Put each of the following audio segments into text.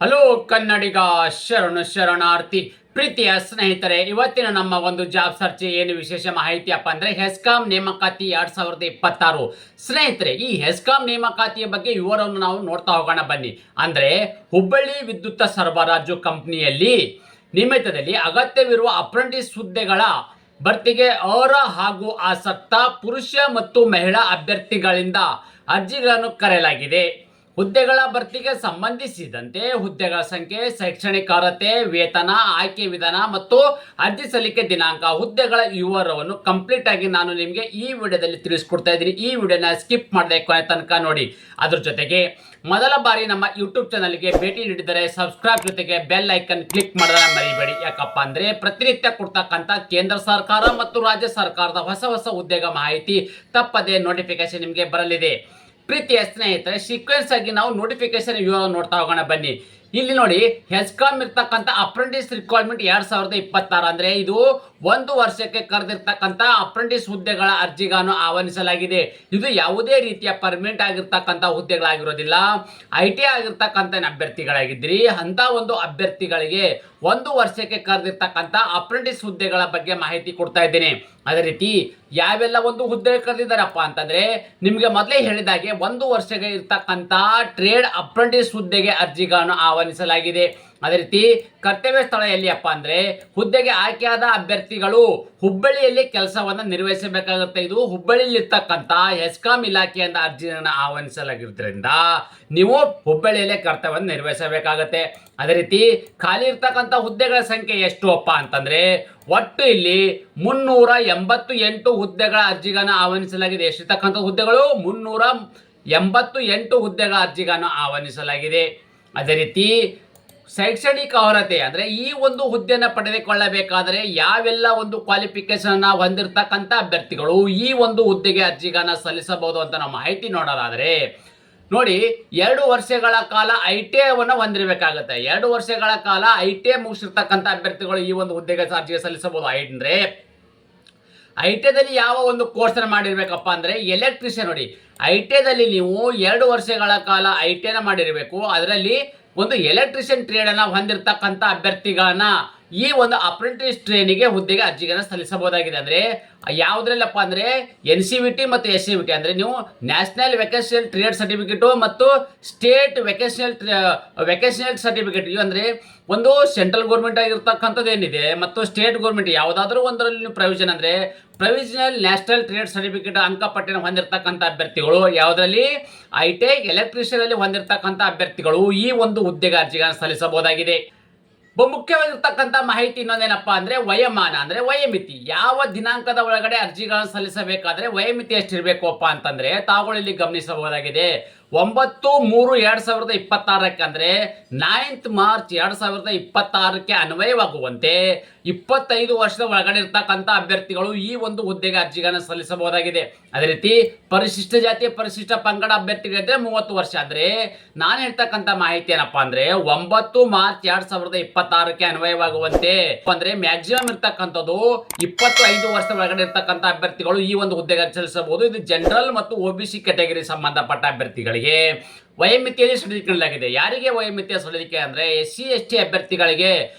Hello ಕನ್ನಡಿಗ ಶರಣಾರ್ಥಿ ಪ್ರೀತಿಯ ಸ್ನೇಹಿತರೆ, ಇವತ್ತಿನ ನಮ್ಮ ಒಂದು ಜಾಬ್ ಸರ್ಚ್ ಏನು ವಿಶೇಷ ಮಾಹಿತಿಯಪ್ಪ ಅಂದ್ರೆ ಹೆಸ್ಕಾಂ ನೇಮಕಾತಿ 2026. ಸ್ನೇಹಿತರೆ, ಈ ಹೆಸ್ಕಾಂ ನೇಮಕಾತಿಯ ಬಗ್ಗೆ ವಿವರವನ್ನು ನಾವು ನೋಡ್ತಾ ಹೋಗೋಣ ಬನ್ನಿ. ಅಂದ್ರೆ ಹುಬ್ಬಳ್ಳಿ ವಿದ್ಯುತ್ ಸರಬರಾಜು ಕಂಪನಿಯಲ್ಲಿ ನಿಯಮಿತದಲ್ಲಿ ಅಗತ್ಯವಿರುವ ಅಪ್ರೆಂಟಿಸ್ ಹುದ್ದೆಗಳ ಭರ್ತಿಗೆ ಅರ್ಹ ಹಾಗೂ ಆಸಕ್ತ ಪುರುಷ ಮತ್ತು ಮಹಿಳಾ ಅಭ್ಯರ್ಥಿಗಳಿಂದ ಅರ್ಜಿಗಳನ್ನು ಕರೆಯಲಾಗಿದೆ. ಹುದ್ದೆಗಳ ಭರ್ತಿಗೆ ಸಂಬಂಧಿಸಿದಂತೆ ಹುದ್ದೆಗಳ ಸಂಖ್ಯೆ, ಶೈಕ್ಷಣಿಕ ಅರ್ಹತೆ, ವೇತನ, ಆಯ್ಕೆ ವಿಧಾನ ಮತ್ತು ಅರ್ಜಿ ಸಲ್ಲಿಕೆ ದಿನಾಂಕ, ಹುದ್ದೆಗಳ ವಿವರವನ್ನು ಕಂಪ್ಲೀಟ್ ಆಗಿ ನಾನು ನಿಮಗೆ ಈ ವಿಡಿಯೋದಲ್ಲಿ ತಿಳಿಸ್ಕೊಡ್ತಾ ಇದ್ದೀನಿ. ಈ ವಿಡಿಯೋನ ಸ್ಕಿಪ್ ಮಾಡದೆ ಕೊನೆ ತನಕ ನೋಡಿ. ಅದ್ರ ಜೊತೆಗೆ ಮೊದಲ ಬಾರಿ ನಮ್ಮ ಯೂಟ್ಯೂಬ್ ಚಾನಲ್ಗೆ ಭೇಟಿ ನೀಡಿದರೆ ಸಬ್ಸ್ಕ್ರೈಬ್ ಜೊತೆಗೆ ಬೆಲ್ ಐಕನ್ ಕ್ಲಿಕ್ ಮಾಡೋದನ್ನ ಮರಿಬೇಡಿ. ಯಾಕಪ್ಪ ಅಂದ್ರೆ ಪ್ರತಿನಿತ್ಯ ಕೊಡ್ತಕ್ಕಂಥ ಕೇಂದ್ರ ಸರ್ಕಾರ ಮತ್ತು ರಾಜ್ಯ ಸರ್ಕಾರದ ಹೊಸ ಹೊಸ ಹುದ್ದೆಗಳ ಮಾಹಿತಿ ತಪ್ಪದೆ ನೋಟಿಫಿಕೇಶನ್ ನಿಮಗೆ ಬರಲಿದೆ. ಪ್ರೀತಿಯ ಸ್ನೇಹಿತರೆ, ಸೀಕ್ವೆನ್ಸ್ ಆಗಿ ನಾವು ನೋಟಿಫಿಕೇಶನ್ ನೋಡ್ತಾ ಹೋಗೋಣ ಬನ್ನಿ. ಇಲ್ಲಿ ನೋಡಿ, ಹೆಸ್ಕಾಂ ಇರ್ತಕ್ಕಂಥ ಅಪ್ರೆಂಟಿಸ್ ರಿಕ್ವೈರ್ಮೆಂಟ್ 2026 ಅಂದ್ರೆ ಇದು 1 ವರ್ಷಕ್ಕೆ ಕರೆದಿರ್ತಕ್ಕಂಥ ಅಪ್ರೆಂಟಿಸ್ ಹುದ್ದೆಗಳ ಅರ್ಜಿಗಳನ್ನು ಆಹ್ವಾನಿಸಲಾಗಿದೆ. ಇದು ಯಾವುದೇ ರೀತಿಯ ಪರ್ಮನೆಂಟ್ ಆಗಿರ್ತಕ್ಕಂಥ ಹುದ್ದೆಗಳಾಗಿರೋದಿಲ್ಲ. IT ಆಗಿರ್ತಕ್ಕಂಥ ಅಭ್ಯರ್ಥಿಗಳಾಗಿದ್ರಿ ಅಂತ ಒಂದು ಅಭ್ಯರ್ಥಿಗಳಿಗೆ 1 ವರ್ಷಕ್ಕೆ ಕರೆದಿರ್ತಕ್ಕಂಥ ಅಪ್ರೆಂಟಿಸ್ ಹುದ್ದೆಗಳ ಬಗ್ಗೆ ಮಾಹಿತಿ ಕೊಡ್ತಾ ಇದ್ದೇನೆ. ಅದೇ ರೀತಿ ಯಾವೆಲ್ಲ ಒಂದು ಹುದ್ದೆ ಕರೆದಿದ್ದಾರಪ್ಪ ಅಂತಂದ್ರೆ, ನಿಮ್ಗೆ ಮೊದಲೇ ಹೇಳಿದಾಗೆ 1 ವರ್ಷಕ್ಕೆ ಇರ್ತಕ್ಕಂಥ ಟ್ರೇಡ್ ಅಪ್ರೆಂಟಿಸ್ ಹುದ್ದೆಗೆ ಅರ್ಜಿಗಳನ್ನು ಆಹ್ವಾನಿಸಲಾಗಿದೆ. ಅದೇ ರೀತಿ ಕರ್ತವ್ಯ ಸ್ಥಳ ಎಲ್ಲಿಯಪ್ಪ ಅಂದ್ರೆ, ಹುದ್ದೆಗೆ ಆಯ್ಕೆಯಾದ ಅಭ್ಯರ್ಥಿಗಳು ಹುಬ್ಬಳ್ಳಿಯಲ್ಲಿ ಕೆಲಸವನ್ನ ನಿರ್ವಹಿಸಬೇಕಾಗುತ್ತೆ. ಇದು ಹುಬ್ಬಳ್ಳಿಯಲ್ಲಿ ಇರ್ತಕ್ಕಂಥ ಹೆಸ್ಕಾಂ ಇಲಾಖೆಯಿಂದ ಅರ್ಜಿಯನ್ನು ಆಹ್ವಾನಿಸಲಾಗಿರೋದ್ರಿಂದ ನೀವು ಹುಬ್ಬಳ್ಳಿಯಲ್ಲೇ ಕರ್ತವ್ಯವನ್ನು ನಿರ್ವಹಿಸಬೇಕಾಗತ್ತೆ. ಅದೇ ರೀತಿ ಖಾಲಿ ಇರ್ತಕ್ಕಂಥ ಹುದ್ದೆಗಳ ಸಂಖ್ಯೆ ಎಷ್ಟು ಅಪ್ಪ ಅಂತಂದ್ರೆ, ಒಟ್ಟು ಇಲ್ಲಿ 388 ಹುದ್ದೆಗಳ ಅರ್ಜಿಗಳನ್ನು ಆಹ್ವಾನಿಸಲಾಗಿದೆ. ಎಷ್ಟಿರ್ತಕ್ಕಂಥ ಹುದ್ದೆಗಳು? 388 ಹುದ್ದೆಗಳ ಅರ್ಜಿಗಳನ್ನು ಆಹ್ವಾನಿಸಲಾಗಿದೆ. ಅದೇ ರೀತಿ ಶೈಕ್ಷಣಿಕ ಅರ್ಹತೆ ಅಂದ್ರೆ, ಈ ಒಂದು ಹುದ್ದೆಯನ್ನು ಪಡೆದುಕೊಳ್ಳಬೇಕಾದರೆ ಯಾವೆಲ್ಲ ಒಂದು ಕ್ವಾಲಿಫಿಕೇಶನ್ ಹೊಂದಿರತಕ್ಕಂಥ ಅಭ್ಯರ್ಥಿಗಳು ಈ ಒಂದು ಹುದ್ದೆಗೆ ಅರ್ಜಿಗಳನ್ನ ಸಲ್ಲಿಸಬಹುದು ಅಂತ ನಾವು ಮಾಹಿತಿ ನೋಡೋದಾದ್ರೆ, ನೋಡಿ, 2 ವರ್ಷಗಳ ಕಾಲ ITI ಹೊಂದಿರಬೇಕಾಗುತ್ತೆ. 2 ವರ್ಷಗಳ ಕಾಲ ITI ಮುಗಿಸಿರ್ತಕ್ಕಂಥ ಅಭ್ಯರ್ಥಿಗಳು ಈ ಒಂದು ಹುದ್ದೆಗೆ ಅರ್ಜಿಗೆ ಸಲ್ಲಿಸಬಹುದು. ಅಂದ್ರೆ ITIದಲ್ಲಿ ಯಾವ ಒಂದು ಕೋರ್ಸ್ ಮಾಡಿರ್ಬೇಕಪ್ಪ ಅಂದ್ರೆ, ಎಲೆಕ್ಟ್ರಿಷಿಯನ್. ನೋಡಿ, ITIದಲ್ಲಿ ನೀವು 2 ವರ್ಷಗಳ ಕಾಲ ITI ಮಾಡಿರಬೇಕು. ಅದರಲ್ಲಿ ಒಂದು ಎಲೆಕ್ಟ್ರಿಷಿಯನ್ ಟ್ರೇಡ್ ಅನ್ನ ಹೊಂದಿರತಕ್ಕಂಥ ಅಭ್ಯರ್ಥಿಗಳನ್ನ ಈ ಒಂದು ಅಪ್ರೆಂಟಿಸ್ ಟ್ರೈನಿಗೆ ಹುದ್ದೆಗೆ ಅರ್ಜಿಗಳನ್ನ ಸಲ್ಲಿಸಬಹುದಾಗಿದೆ. ಅಂದ್ರೆ ಯಾವುದ್ರಲ್ಲಪ್ಪ ಅಂದ್ರೆ, NCVT ಮತ್ತು SCVT ಅಂದ್ರೆ ನೀವು ನ್ಯಾಷನಲ್ ವೆಕೇಷನಲ್ ಟ್ರೇಡ್ ಸರ್ಟಿಫಿಕೇಟ್ ಮತ್ತು ಸ್ಟೇಟ್ ವೆಕೇಷನಲ್ ಸರ್ಟಿಫಿಕೇಟ್. ಇವು ಅಂದ್ರೆ ಒಂದು ಸೆಂಟ್ರಲ್ ಗೌರ್ಮೆಂಟ್ ಆಗಿರ್ತಕ್ಕಂಥದ್ದು ಏನಿದೆ ಮತ್ತು ಸ್ಟೇಟ್ ಗೌರ್ಮೆಂಟ್ ಯಾವುದಾದ್ರೂ ಒಂದರಲ್ಲಿ ನೀವು ಪ್ರೊವಿಷನ್ ಅಂದ್ರೆ ಪ್ರೊವಿಷನಲ್ ನ್ಯಾಷನಲ್ ಟ್ರೇಡ್ ಸರ್ಟಿಫಿಕೇಟ್ ಅಂಕಪಟ್ಟಿನ ಹೊಂದಿರತಕ್ಕಂಥ ಅಭ್ಯರ್ಥಿಗಳು, ಯಾವುದರಲ್ಲಿ ITI ಎಲೆಕ್ಟ್ರಿಷಿಯನ್ ಅಲ್ಲಿ ಹೊಂದಿರತಕ್ಕಂಥ ಅಭ್ಯರ್ಥಿಗಳು ಈ ಒಂದು ಹುದ್ದೆಗೆ ಅರ್ಜಿಗಳನ್ನು ಸಲ್ಲಿಸಬಹುದಾಗಿದೆ. ಮುಖ್ಯವಾಗಿರ್ತಕ್ಕಂಥ ಮಾಹಿತಿ ಇನ್ನೊಂದೇನಪ್ಪ ಅಂದ್ರೆ, ವಯೋಮಾನ ಅಂದ್ರೆ ವಯೋಮಿತಿ. ಯಾವ ದಿನಾಂಕದ ಒಳಗಡೆ ಅರ್ಜಿಗಳನ್ನು ಸಲ್ಲಿಸಬೇಕಾದ್ರೆ ವಯೋಮಿತಿ ಎಷ್ಟಿರಬೇಕು ಅಪ್ಪ ಅಂತಂದ್ರೆ, ತಾವುಗಳು ಇಲ್ಲಿ ಗಮನಿಸಬಹುದಾಗಿದೆ. 9/3/2026 ಅಂದ್ರೆ 9th ಮಾರ್ಚ್ 2026 ಅನ್ವಯವಾಗುವಂತೆ 25 ವರ್ಷದ ಒಳಗಡೆ ಇರ್ತಕ್ಕಂಥ ಅಭ್ಯರ್ಥಿಗಳು ಈ ಒಂದು ಹುದ್ದೆಗೆ ಅರ್ಜಿಗಳನ್ನು ಸಲ್ಲಿಸಬಹುದಾಗಿದೆ. ಅದೇ ರೀತಿ ಪರಿಶಿಷ್ಟ ಜಾತಿ ಪರಿಶಿಷ್ಟ ಪಂಗಡ ಅಭ್ಯರ್ಥಿಗಳಿದ್ರೆ 30 ವರ್ಷ. ಅಂದ್ರೆ ನಾನು ಹೇಳ್ತಕ್ಕಂಥ ಮಾಹಿತಿ ಏನಪ್ಪಾ ಅಂದ್ರೆ, 9 ಮಾರ್ಚ್ 2026 ಅನ್ವಯವಾಗುವಂತೆ ಅಂದ್ರೆ ಮ್ಯಾಕ್ಸಿಮಮ್ ಇರ್ತಕ್ಕಂಥದ್ದು 25 ವರ್ಷದ ಒಳಗಡೆ ಇರ್ತಕ್ಕಂಥ ಅಭ್ಯರ್ಥಿಗಳು ಈ ಒಂದು ಹುದ್ದೆಗೆ ಸಲ್ಲಿಸಬಹುದು. ಇದು ಜನರಲ್ ಮತ್ತು OBC ಕ್ಯಾಟಗರಿ ಸಂಬಂಧಪಟ್ಟ ಅಭ್ಯರ್ಥಿಗಳಿಗೆ ವಯೋಮಿತಿಯಲ್ಲಿ ಸಡಿಲಿಸಲಾಗಿದೆ. ಯಾರಿಗೆ ವಯೋಮಿತಿಯ ಸಡಿಲಿಕೆ ಅಂದ್ರೆ, SC ST ಅಭ್ಯರ್ಥಿಗಳಿಗೆ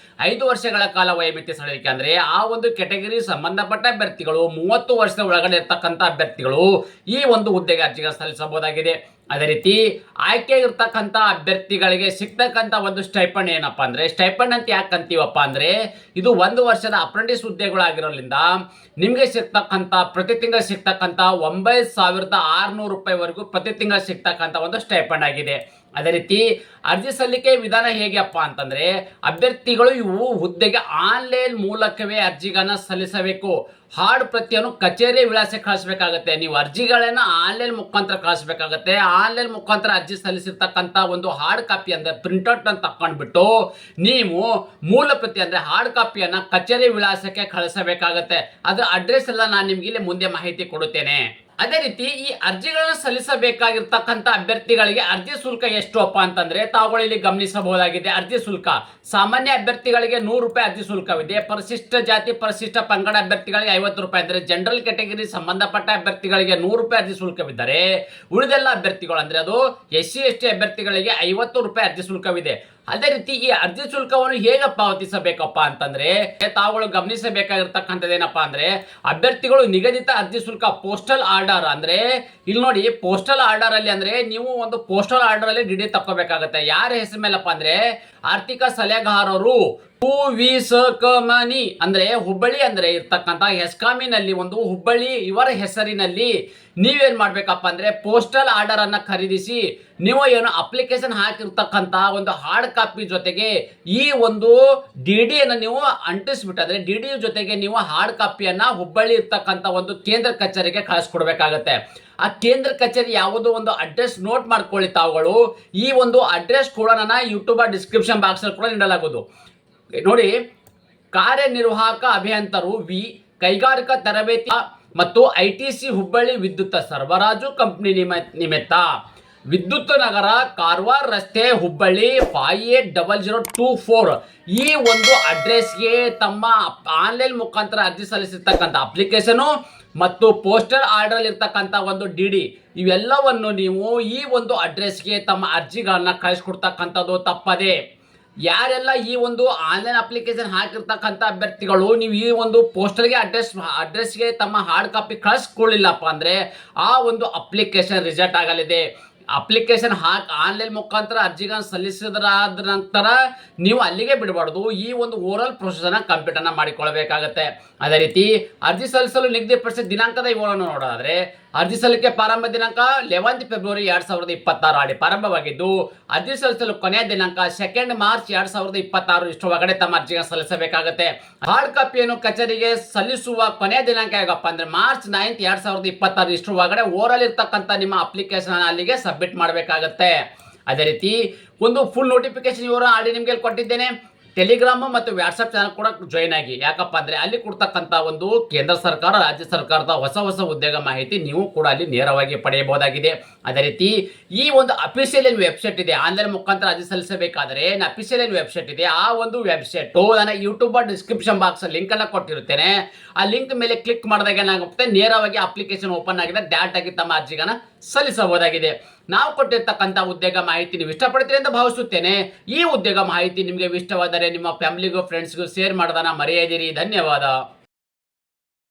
5 ವರ್ಷಗಳ ಕಾಲ ವಯೋಮಿತಿ ಸಡಿಲಿಕೆ. ಅಂದ್ರೆ ಆ ಒಂದು ಕೆಟಗರಿ ಸಂಬಂಧಪಟ್ಟ ಅಭ್ಯರ್ಥಿಗಳು 30 ವರ್ಷದ ಒಳಗಡೆ ಇರ್ತಕ್ಕಂಥ ಅಭ್ಯರ್ಥಿಗಳು ಈ ಒಂದು ಹುದ್ದೆಗೆ ಅರ್ಜಿಗೆ ಸಲ್ಲಿಸಬಹುದಾಗಿದೆ. ಅದೇ ರೀತಿ ಆಯ್ಕೆ ಇರ್ತಕ್ಕಂಥ ಅಭ್ಯರ್ಥಿಗಳಿಗೆ ಸಿಗ್ತಕ್ಕಂಥ ಒಂದು ಸ್ಟೈಪಂಡ್ ಏನಪ್ಪಾ ಅಂದ್ರೆ, ಸ್ಟೈಪಂಡ್ ಅಂತ ಯಾಕೆ ಅಂತೀವಪ್ಪ ಅಂದ್ರೆ, ಇದು 1 ವರ್ಷದ ಅಪ್ರೆಂಟಿಸ್ ಹುದ್ದೆಗಳಾಗಿರೋದ್ರಿಂದ ನಿಮಗೆ ಸಿಗ್ತಕ್ಕಂಥ ಪ್ರತಿ ತಿಂಗಳು ಸಿಗ್ತಕ್ಕಂಥ 9,600 ರೂಪಾಯಿವರೆಗೂ ಪ್ರತಿ ತಿಂಗಳು ಸಿಗ್ತಕ್ಕಂಥ ಒಂದು ಸ್ಟೈಪಂಡ್ ಆಗಿದೆ. ಅದೇ ರೀತಿ ಅರ್ಜಿ ಸಲ್ಲಿಕೆ ವಿಧಾನ ಹೇಗೆಪ್ಪ ಅಂತಂದ್ರೆ, ಅಭ್ಯರ್ಥಿಗಳು ಇವು ಹುದ್ದೆಗೆ ಆನ್ಲೈನ್ ಮೂಲಕವೇ ಅರ್ಜಿಗಳನ್ನ ಸಲ್ಲಿಸಬೇಕು. ಹಾರ್ಡ್ ಪ್ರತಿಯನ್ನು ಕಚೇರಿ ವಿಳಾಸಕ್ಕೆ ಕಳಿಸಬೇಕಾಗುತ್ತೆ. ನೀವು ಅರ್ಜಿಗಳನ್ನ ಆನ್ಲೈನ್ ಮುಖಾಂತರ ಕಳಿಸಬೇಕಾಗುತ್ತೆ. ಆನ್ಲೈನ್ ಮುಖಾಂತರ ಅರ್ಜಿ ಸಲ್ಲಿಸಿರ್ತಕ್ಕಂಥ ಒಂದು ಹಾರ್ಡ್ ಕಾಪಿ ಅಂದ್ರೆ ಪ್ರಿಂಟ್ಔಟ್ ಅನ್ನು ತಕೊಂಡ್ಬಿಟ್ಟು ನೀವು ಮೂಲ ಪ್ರತಿ ಅಂದ್ರೆ ಹಾರ್ಡ್ ಕಾಪಿಯನ್ನ ಕಚೇರಿ ವಿಳಾಸಕ್ಕೆ ಕಳಿಸಬೇಕಾಗುತ್ತೆ. ಅದರ ಅಡ್ರೆಸ್ ಎಲ್ಲ ನಾನು ನಿಮ್ಗೆ ಇಲ್ಲಿ ಮುಂದೆ ಮಾಹಿತಿ ಕೊಡುತ್ತೇನೆ. ಅದೇ ರೀತಿ ಈ ಅರ್ಜಿಗಳನ್ನು ಸಲ್ಲಿಸಬೇಕಾಗಿರ್ತಕ್ಕಂಥ ಅಭ್ಯರ್ಥಿಗಳಿಗೆ ಅರ್ಜಿ ಶುಲ್ಕ ಎಷ್ಟು ಅಪ್ಪ ಅಂತಂದ್ರೆ, ತಾವುಗಳು ಇಲ್ಲಿ ಗಮನಿಸಬಹುದಾಗಿದೆ. ಅರ್ಜಿ ಶುಲ್ಕ ಸಾಮಾನ್ಯ ಅಭ್ಯರ್ಥಿಗಳಿಗೆ 100 ರೂಪಾಯಿ ಅರ್ಜಿ ಶುಲ್ಕವಿದೆ. ಪರಿಶಿಷ್ಟ ಜಾತಿ ಪರಿಶಿಷ್ಟ ಪಂಗಡ ಅಭ್ಯರ್ಥಿಗಳಿಗೆ 50 ರೂಪಾಯಿ ಅಂದ್ರೆ ಜನರಲ್ ಕ್ಯಾಟಗರಿ ಸಂಬಂಧಪಟ್ಟ ಅಭ್ಯರ್ಥಿಗಳಿಗೆ 100 ರೂಪಾಯಿ ಅರ್ಜಿ ಶುಲ್ಕವಿದ್ದರೆ, ಉಳಿದೆಲ್ಲ ಅಭ್ಯರ್ಥಿಗಳು ಅಂದ್ರೆ ಅದು SC ST ಅಭ್ಯರ್ಥಿಗಳಿಗೆ 50 ರೂಪಾಯಿ ಅರ್ಜಿ ಶುಲ್ಕವಿದೆ. ಅದೇ ರೀತಿ ಈ ಅರ್ಜಿ ಶುಲ್ಕವನ್ನು ಹೇಗೆ ಪಾವತಿಸಬೇಕಪ್ಪ ಅಂತಂದ್ರೆ ತಾವುಗಳು ಗಮನಿಸಬೇಕಾಗಿರ್ತಕ್ಕಂಥದ್ದೇನಪ್ಪಾ ಅಂದ್ರೆ ಅಭ್ಯರ್ಥಿಗಳು ನಿಗದಿತ ಅರ್ಜಿ ಶುಲ್ಕ ಪೋಸ್ಟಲ್ ಆರ್ಡರ್ ಅಂದ್ರೆ ಇಲ್ಲಿ ನೋಡಿ ಪೋಸ್ಟಲ್ ಆರ್ಡರ್ ಅಲ್ಲಿ ಅಂದ್ರೆ ನೀವು ಒಂದು ಪೋಸ್ಟಲ್ ಆರ್ಡರ್ ಅಲ್ಲಿ ಡಿಡಿ ತಕ್ಕೋಬೇಕಾಗತ್ತೆ. ಯಾರ ಹೆಸರು ಮೇಲಪ್ಪ ಅಂದ್ರೆ ಆರ್ಥಿಕ ಸಲಹೆಗಾರರು ಮನಿ ಅಂದ್ರೆ ಹುಬ್ಬಳ್ಳಿ ಅಂದ್ರೆ ಇರ್ತಕ್ಕಂಥ ಹೆಸ್ಕಾಮಿನಲ್ಲಿ ಒಂದು ಹುಬ್ಬಳ್ಳಿ ಇವರ ಹೆಸರಿನಲ್ಲಿ ನೀವೇನ್ ಮಾಡ್ಬೇಕಪ್ಪ ಅಂದ್ರೆ ಪೋಸ್ಟಲ್ ಆರ್ಡರ್ ಅನ್ನ ಖರೀದಿಸಿ ನೀವು ಏನು ಅಪ್ಲಿಕೇಶನ್ ಹಾಕಿರ್ತಕ್ಕಂತ ಒಂದು ಹಾರ್ಡ್ ಕಾಪಿ ಜೊತೆಗೆ ಈ ಒಂದು ಡಿ ಅನ್ನ ನೀವು ಅಂಟಿಸ್ಬಿಟ್ಟಾದ್ರೆ ಡಿ ಜೊತೆಗೆ ನೀವು ಹಾರ್ಡ್ ಕಾಪಿಯನ್ನ ಹುಬ್ಬಳ್ಳಿ ಇರ್ತಕ್ಕಂಥ ಒಂದು ಕೇಂದ್ರ ಕಚೇರಿಗೆ ಕಳಿಸ್ಕೊಡ್ಬೇಕಾಗತ್ತೆ. ಆ ಕೇಂದ್ರ ಕಚೇರಿ ಯಾವುದೋ ಒಂದು ಅಡ್ರೆಸ್ ನೋಟ್ ಮಾಡ್ಕೊಳ್ಳಿ ತಾವುಗಳು. ಈ ಒಂದು ಅಡ್ರೆಸ್ ಕೂಡ ನನ್ನ ಯೂಟ್ಯೂಬ್ ಡಿಸ್ಕ್ರಿಪ್ಷನ್ ಬಾಕ್ಸ್ ಅಲ್ಲಿ ಕೂಡ ನೀಡಲಾಗುವುದು. ನೋಡಿ, ಕಾರ್ಯನಿರ್ವಾಹಕ ಅಭಿಯಂತರು ಕೈಗಾರಿಕಾ ತರಬೇತಿ ಮತ್ತು ITC ಹುಬ್ಬಳ್ಳಿ ವಿದ್ಯುತ್ ಸರಬರಾಜು ಕಂಪನಿ ನಿಮಿತ್ತ ವಿದ್ಯುತ್ ನಗರ ಕಾರವಾರ ರಸ್ತೆ ಹುಬ್ಬಳ್ಳಿ 580024 ಈ ಒಂದು ಅಡ್ರೆಸ್ಗೆ ತಮ್ಮ ಆನ್ಲೈನ್ ಮುಖಾಂತರ ಅರ್ಜಿ ಸಲ್ಲಿಸಿರ್ತಕ್ಕಂಥ ಅಪ್ಲಿಕೇಶನು ಮತ್ತು ಪೋಸ್ಟಲ್ ಆರ್ಡರ್ ಇರ್ತಕ್ಕಂಥ ಒಂದು ಡಿ ಇವೆಲ್ಲವನ್ನು ನೀವು ಈ ಒಂದು ಅಡ್ರೆಸ್ಗೆ ತಮ್ಮ ಅರ್ಜಿಗಳನ್ನ ಕಳಿಸ್ಕೊಡ್ತಕ್ಕಂಥದ್ದು ತಪ್ಪದೆ. ಯಾರೆಲ್ಲ ಈ ಒಂದು ಆನ್ಲೈನ್ ಅಪ್ಲಿಕೇಶನ್ ಹಾಕಿರ್ತಕ್ಕಂಥ ಅಭ್ಯರ್ಥಿಗಳು ನೀವು ಈ ಒಂದು ಪೋಸ್ಟಲ್ಗೆ ಅಡ್ರೆಸ್ಗೆ ತಮ್ಮ ಹಾರ್ಡ್ ಕಾಪಿ ಕಳಿಸ್ಕೊಳ್ಳಿಲ್ಲಪ್ಪ ಅಂದ್ರೆ ಆ ಒಂದು ಅಪ್ಲಿಕೇಶನ್ ರಿಜೆಕ್ಟ್ ಆಗಲಿದೆ. ಅಪ್ಲಿಕೇಶನ್ ಆನ್ಲೈನ್ ಮುಖಾಂತರ ಅರ್ಜಿಗಳನ್ನು ಸಲ್ಲಿಸಿದ್ರಾದ ನಂತರ ನೀವು ಅಲ್ಲಿಗೆ ಬಿಡಬಾರ್ದು. ಈ ಒಂದು ಓರಲ್ ಪ್ರೊಸೆಸ್ ಅನ್ನ ಕಂಪ್ಲೀಟ್ ಅನ್ನ ಮಾಡಿಕೊಳ್ಳಬೇಕಾಗತ್ತೆ. ಅದೇ ರೀತಿ ಅರ್ಜಿ ಸಲ್ಲಿಸಲು ನಿಗದಿಪಡಿಸಿದ ದಿನಾಂಕದ ವಿವರವನ್ನು ನೋಡೋದಾದ್ರೆ ಅರ್ಜಿ ಸಲ್ಲಿಕೆ ಪ್ರಾರಂಭ ದಿನಾಂಕ 11 ಫೆಬ್ರವರಿ 2026 ಆಡಿ ಪ್ರಾರಂಭವಾಗಿದ್ದು ಅರ್ಜಿ ಸಲ್ಲಿಸಲು ಕೊನೆಯ ದಿನಾಂಕ 2 ಮಾರ್ಚ್ 2026 ಇಷ್ಟರೊಳಗಡೆ ತಮ್ಮ ಅರ್ಜಿಗಳನ್ನು ಸಲ್ಲಿಸಬೇಕಾಗುತ್ತೆ. ಹಾರ್ಡ್ ಕಾಪಿಯನ್ನು ಕಚೇರಿಗೆ ಸಲ್ಲಿಸುವ ಕೊನೆಯ ದಿನಾಂಕ ಹೇಗಪ್ಪ ಅಂದ್ರೆ ಮಾರ್ಚ್ 9 2026 ಇಷ್ಟರೊಳಗಡೆ ಓರಲ್ ಇರ್ತಕ್ಕಂಥ ನಿಮ್ಮ ಅಪ್ಲಿಕೇಶನ್ ಅಲ್ಲಿಗೆ ಸಬ್ಮಿಟ್ ಮಾಡಬೇಕಾಗತ್ತೆ. ಅದೇ ರೀತಿ ಒಂದು ಫುಲ್ ನೋಟಿಫಿಕೇಶನ್ ವಿವರ ಆಲ್ರೆಡಿ ನಿಮಗೆ ಕೊಟ್ಟಿದ್ದೇನೆ. ಟೆಲಿಗ್ರಾಮ್ ಮತ್ತು ವಾಟ್ಸ್ಆಪ್ ಚಾನಲ್ ಕೂಡ ಜಾಯಿನ್ ಆಗಿ. ಯಾಕಪ್ಪ ಅಂದ್ರೆ ಅಲ್ಲಿ ಕೊಡ್ತಕ್ಕಂಥ ಒಂದು ಕೇಂದ್ರ ಸರ್ಕಾರ ರಾಜ್ಯ ಸರ್ಕಾರದ ಹೊಸ ಉದ್ಯೋಗ ಮಾಹಿತಿ ನೀವು ಕೂಡ ಅಲ್ಲಿ ನೇರವಾಗಿ ಪಡೆಯಬಹುದಾಗಿದೆ. ಅದೇ ರೀತಿ ಈ ಒಂದು ಅಫಿಷಿಯಲ್ ಏನು ವೆಬ್ಸೈಟ್ ಇದೆ ಆನ್ಲೈನ್ ಮುಖಾಂತರ ಅರ್ಜಿ ಸಲ್ಲಿಸಬೇಕಾದ್ರೆ ಅಫಿಷಿಯಲ್ ಏನು ವೆಬ್ಸೈಟ್ ಇದೆ ಆ ಒಂದು ವೆಬ್ಸೈಟ್ ನಾನು ಯೂಟ್ಯೂಬ್ ಡಿಸ್ಕ್ರಿಪ್ಷನ್ ಬಾಕ್ಸ್ ಲಿಂಕ್ ಅನ್ನ ಕೊಟ್ಟಿರುತ್ತೇನೆ. ಆ ಲಿಂಕ್ ಮೇಲೆ ಕ್ಲಿಕ್ ಮಾಡಿದಾಗ ಏನಾಗುತ್ತೆ ನೇರವಾಗಿ ಅಪ್ಲಿಕೇಶನ್ ಓಪನ್ ಆಗಿದೆ, ಡೈರೆಕ್ಟ್ ಆಗಿ ತಮ್ಮ ಅರ್ಜಿಗಳನ್ನ ಸಲ್ಲಿಸಬಹುದಾಗಿದೆ. ನಾವು ಕೊಟ್ಟಿರ್ತಕ್ಕಂಥ ಉದ್ಯೋಗ ಮಾಹಿತಿ ನೀವು ಇಷ್ಟಪಡ್ತೀರಿ ಅಂತ ಭಾವಿಸುತ್ತೇನೆ. ಈ ಉದ್ಯೋಗ ಮಾಹಿತಿ ನಿಮಗೆ ಇಷ್ಟವಾದರೆ ನಿಮ್ಮ ಫ್ಯಾಮಿಲಿಗೂ ಫ್ರೆಂಡ್ಸ್ಗೂ ಶೇರ್ ಮಾಡೋದನ್ನ ಮರೆಯದಿರಿ. ಧನ್ಯವಾದ.